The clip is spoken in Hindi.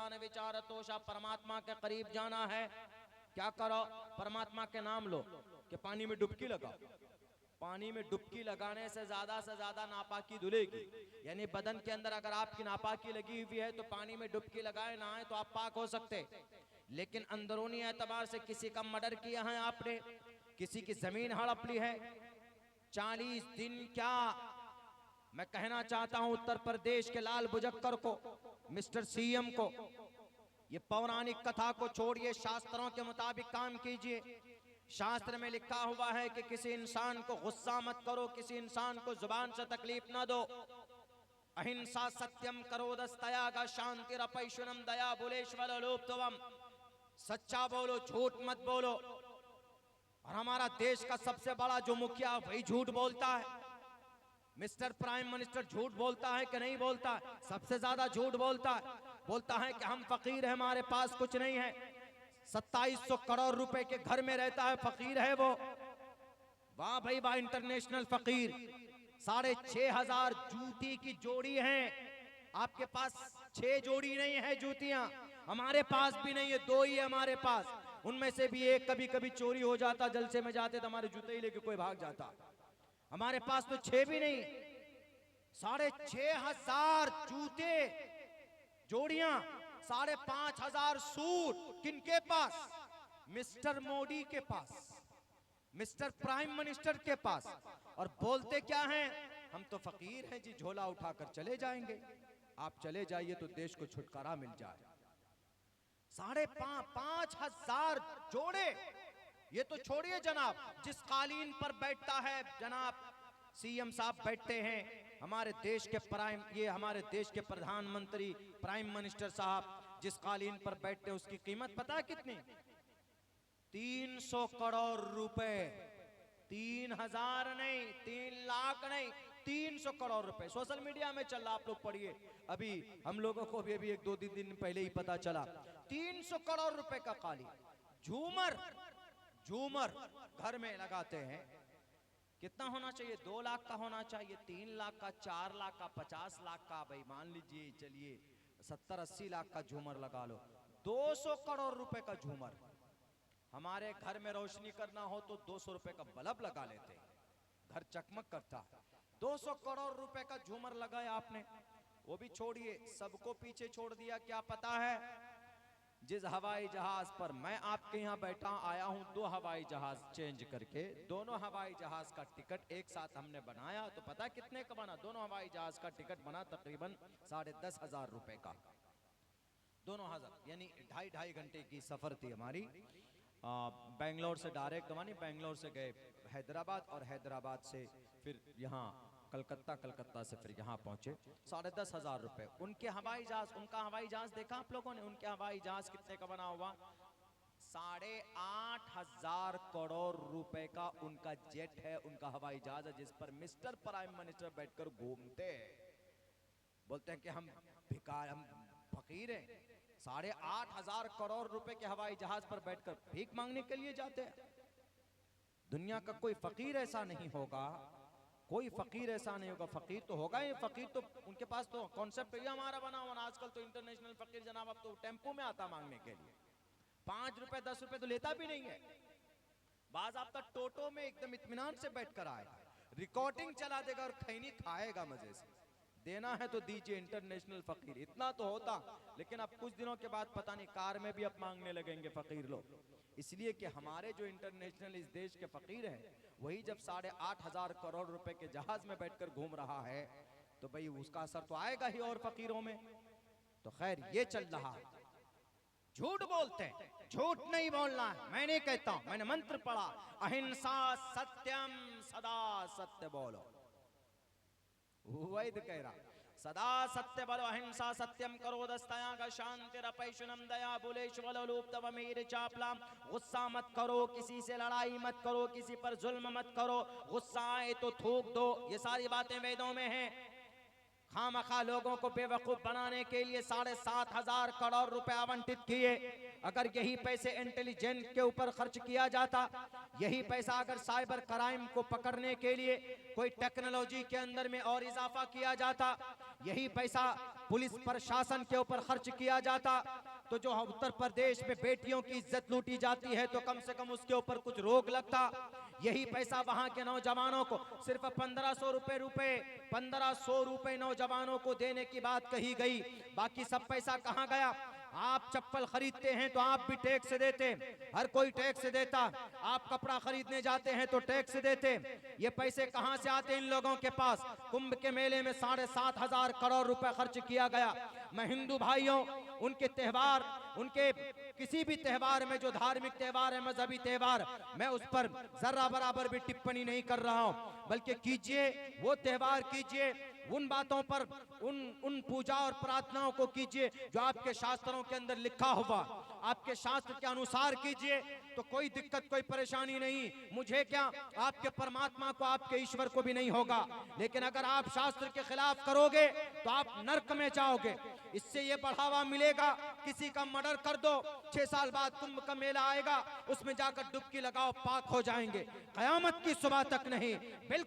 निदान विचार तोषा, परमात्मा के करीब जाना है, क्या करो? परमात्मा के नाम लो कि पानी में डुबकी लगाओ। पानी में डुबकी लगाने से ज्यादा नापाकी धुलेगी। यानी बदन के अंदर अगर आपकी नापाकी लगी हुई है तो पानी में डुबकी लगाए नहाए तो आप पाक हो सकते। लेकिन अंदरूनी एतबार से किसी का मर्डर किया है आपने, किसी की जमीन हड़प ली है, 40 दिन क्या मैं कहना चाहता हूं उत्तर प्रदेश के लाल बुजक्कर को, मिस्टर सीएम को, ये पौराणिक कथा को छोड़िए, शास्त्रों के मुताबिक काम कीजिए। शास्त्र में लिखा हुआ है कि किसी इंसान को गुस्सा मत करो, किसी इंसान को जुबान से तकलीफ ना दो। अहिंसा सत्यम करोदस्तयागा शांतिरपैशुनम दया बुलेश्वर लोप्तवम, सच्चा बोलो, झूठ मत बोलो। और हमारा देश का सबसे बड़ा जो मुखिया वही झूठ बोलता है। मिस्टर प्राइम मिनिस्टर झूठ बोलता है कि नहीं बोलता है? सबसे ज्यादा झूठ बोलता है। बोलता है कि हम फकीर हैं, हमारे पास कुछ नहीं है। 2700 करोड़ रुपए के घर में रहता है, फकीर है वो। वाह भाई वाह, इंटरनेशनल फकीर। 6500 जूती की जोड़ी है, आपके पास 6 जोड़ी नहीं है जूतियां, हमारे पास भी नहीं है, 2 ही है हमारे पास। उनमें से भी एक कभी कभी चोरी हो जाता, जलसे में जाते तो हमारे जूते ही लेके कोई भाग जाता। हमारे पास तो 6 भी नहीं। 6500 जूते जोड़ियां, 5500 सूट किनके पास? मिस्टर मोदी के पास, मिस्टर प्राइम मिनिस्टर के पास। और बोलते क्या हैं? हम तो फकीर हैं जी, झोला उठाकर चले जाएंगे। आप चले जाइए तो देश को छुटकारा मिल जाए। 5500 जोड़े, ये तो छोड़िए जनाब, जिस कालीन पर बैठता है जनाब सीएम साहब बैठते हैं, हमारे देश के प्राइम, ये हमारे देश के प्रधानमंत्री प्राइम मिनिस्टर साहब जिस कालीन पर बैठते हैं उसकी कीमत पता है कितनी? 300 करोड़ रुपए। 3000 नहीं, 3 लाख नहीं, 300 करोड़ रुपए। सोशल मीडिया में चल रहा, आप लोग पढ़िए। अभी हम लोगों को भी अभी 1-2 दिन पहले ही पता चला। 300 करोड़ रुपए का कालीन। झूमर, झूमर घर में लगाते हैं, कितना होना चाहिए? 2 लाख का होना चाहिए, 3 लाख का, 4 लाख का, 50 लाख का। भाई मान लीजिए चलिए 70-80 लाख का झूमर लगा लो। 200 करोड़ रुपए का झूमर। हमारे घर में रोशनी करना हो तो 200 रुपए का बल्ब लगा लेते हैं, घर चकमक करता है। 200 करोड़ रुपए का झूमर लगाया आपने। वो भी छोड़िए, सबको पीछे छोड़ दिया। क्या पता है जिस हवाई जहाज पर मैं आपके यहाँ बैठा आया हूं, 2 हवाई जहाज चेंज करके, दोनों हवाई जहाज का टिकट एक साथ हमने बनाया तो पता कितने का बना? दोनों हवाई जहाज का टिकट बना तकरीबन 10,500 रुपए का। दोनों हजार, यानी 2.5 घंटे की सफर थी हमारी। बेंगलोर से डायरेक्ट मानी, बेंगलोर से गए हैदराबाद और हैदराबाद से फिर यहाँ कलकत्ता, कलकत्ता से फिर यहाँ पहुंचे। 10,500 रुपए उनके हवाई जहाज। उनका हवाई जहाज देखा आप लोगों ने? उनके हवाई जहाज कितने का बना हुआ? 8,500 करोड़ रुपए का उनका जेट है, उनका हवाई जहाज है, जिस पर मिस्टर प्राइम मिनिस्टर बैठकर घूमते हैं। बोलते हैं कि हम भिखारी, हम फकीर हैं। 8,500 करोड़ रुपए के हवाई जहाज पर बैठकर भीख मांगने के लिए जाते हैं। दुनिया का कोई फकीर ऐसा नहीं होगा, कोई फकीर ऐसा नहीं होगा। फकीर तो होगा ही, फकीर तो उनके पास तो कॉन्सेप्ट ही हमारा बना हुआ। आजकल तो इंटरनेशनल फकीर जनाब अब तो टेम्पो में आता मांगने के लिए। 5 रुपए 10 रुपए तो लेता भी नहीं है। बाज आपका टोटो में एकदम इत्मीनान से बैठकर आएगा, रिकॉर्डिंग चला देगा और खैनी खाएगा मजे से। देना है तो दीजिए इंटरनेशनल फकीर, इतना तो होता। लेकिन अब कुछ दिनों के बाद पता नहीं कार में भी अब मांगने लगेंगे फकीर लोग। इसलिए कि हमारे जो इंटरनेशनल इस देश के फकीर हैं, वही जब 8,500 करोड़ रुपए के जहाज में बैठकर घूम रहा है तो भाई उसका असर तो आएगा ही और फकीरों में। तो खैर ये चल रहा है। झूठ बोलते हैं, झूठ नहीं बोलना है। मैं नहीं कहता हूं, मैंने मंत्र पढ़ा, अहिंसा सत्यम सदा सत्य बोलो। वैद कह रहा, सदा सत्य बोलो, अहिंसा सत्यम करो दस्तया शांतिरपैशुनम दया बुलेश्वलोप्तवमीर चापलाम। गुस्सा मत करो, किसी से लड़ाई मत करो, किसी पर जुल्म मत करो, गुस्सा आए तो थूक दो। ये सारी बातें वेदों में हैं। खामखा लोगों को बेवकूफ बनाने के लिए 7,500 करोड़ रुपए आवंटित किए। अगर यही पैसे इंटेलिजेंस के ऊपर खर्च किया जाता, यही पैसा अगर साइबर क्राइम को पकड़ने के लिए कोई टेक्नोलॉजी के अंदर में और इजाफा किया जाता, यही पैसा पुलिस प्रशासन के ऊपर खर्च किया जाता तो जो उत्तर प्रदेश में बेटियों की इज्जत लूटी जाती है तो कम से कम उसके ऊपर कुछ रोक लगता। यही पैसा वहां के नौजवानों को सिर्फ 1500 रुपए नौजवानों को देने की बात कही गई। बाकी सब पैसा कहां गया? आप चप्पल खरीदते हैं तो आप भी टैक्स देते, हर कोई टैक्स देता। आप कपड़ा खरीदने जाते हैं तो टैक्स देते। ये पैसे कहां से आते इन लोगों के पास? कुंभ के मेले में 7,500 करोड़ रुपए खर्च किया गया। मैं हिंदू भाइयों, उनके त्योहार, उनके किसी भी त्योहार में जो धार्मिक त्योहार है, मजहबी त्योहार, मैं उस पर जरा बराबर भी टिप्पणी नहीं कर रहा हूं, बल्कि कीजिए वो त्योहार कीजिए, उन बातों पर उन पूजा और प्रार्थनाओं को कीजिए जो आपके शास्त्रों के अंदर लिखा हुआ, आपके शास्त्र के अनुसार कीजिए तो कोई दिक्कत, कोई परेशानी नहीं। मुझे क्या, आपके परमात्मा को, आपके ईश्वर को भी नहीं होगा। लेकिन अगर आप शास्त्र के खिलाफ करोगे तो आप नरक में जाओगे। इससे ये बढ़ावा मिलेगा, किसी का मर्डर कर दो, 6 साल बाद कुंभ का मेला आएगा, उसमें जाकर डुबकी लगाओ, पाक हो जाएंगे। कयामत की सुबह तक नहीं, बिल्कुल